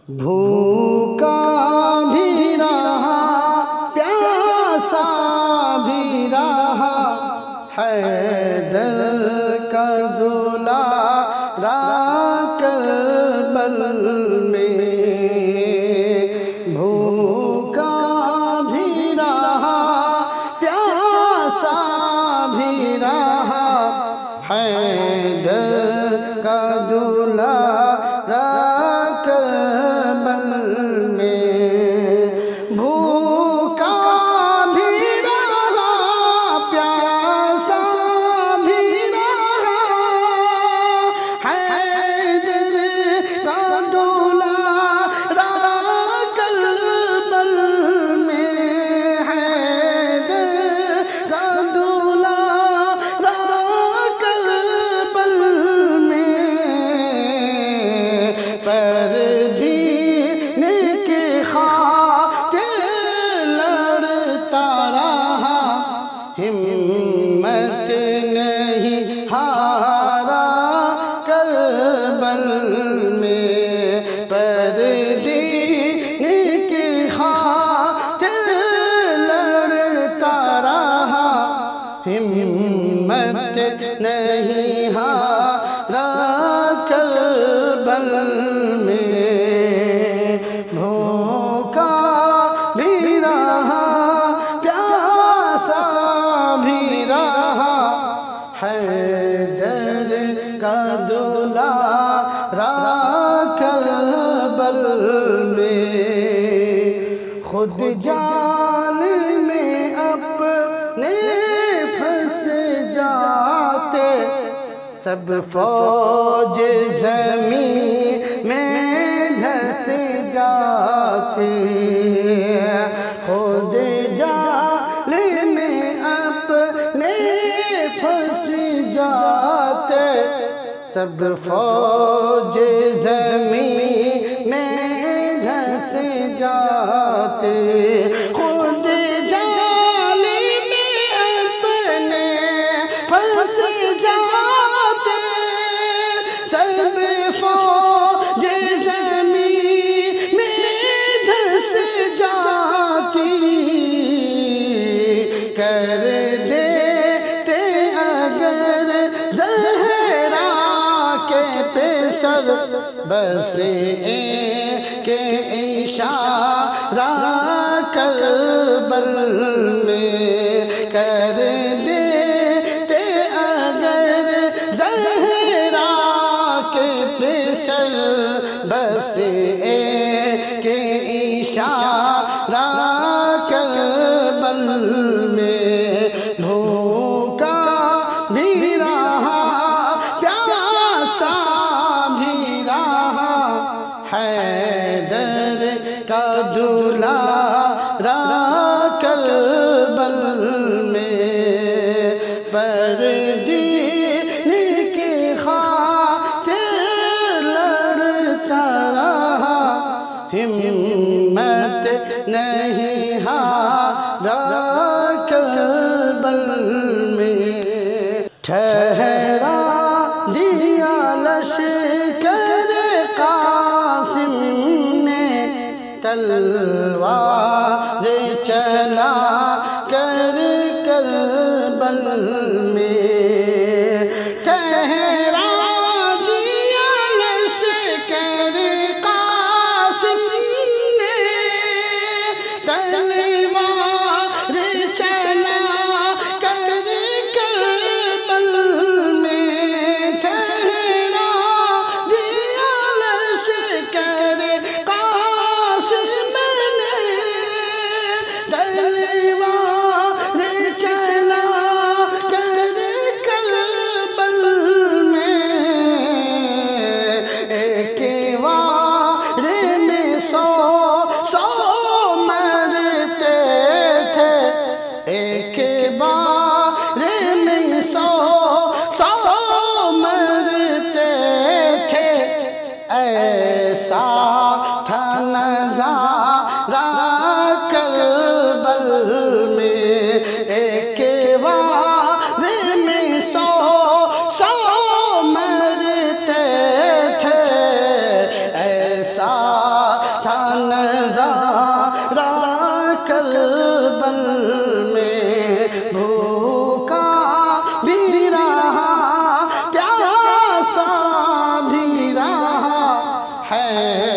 بھوکا بھی رہا پیاسا بھی رہا حیدر کا دولارا کربل میں بھوکا بھی رہا پیاسا بھی رہا حیدر کا دولارا کربل میں بھوکا بھی رہا پیاسا بھی رہا حیدر کا دولارا کربل میں حیدر کا دولارا کربل میں پر دین کی خاطر لڑتا رہا ہمت نہیں ہارا کربل میں پر دین کی خاطر لڑتا رہا ہمت نہیں ہارا کربل میں بھوکا بھی رہا پیاسا بھی رہا حیدر کا دولارا کربل میں خود جال میں اپنے پھنس جاتے سب فوج زمین میں دھس جاتے خود جال میں اپنے پھنس جاتے سب فوج زمین میں دھس جاتے خود جال میں اپنے پھنس جاتے سب فوج زمین میں دھس جاتی کر دیتے اگر زہرا کے پیسر بس ایک اشارہ کربل میں کر دیتے اگر زہرا کے پیسر بس ایک اشارہ کربل میں بھوکا بھی رہا پیاسا بھی رہا حیدر کا دولارا کربل میں پر دین کی خاطر لڑتا رہا ہمت نہیں ہارا کربل میں ٹھہرا دیا لشکر قاسم نے تلوار چلا کر کربل میں ٹھہرا دیا لشکر قاسم نے تلوار چلا کر کربل میں ٹھہرا دیا لشکر قاسم نے تلوار چلا کر کربل میں ایک وار میں سو مرتے تھے ایک بار میں سو مرتے تھے ایسا تھا نظارہ کربل میں ایک بار میں سو مرتے تھے ایسا ہے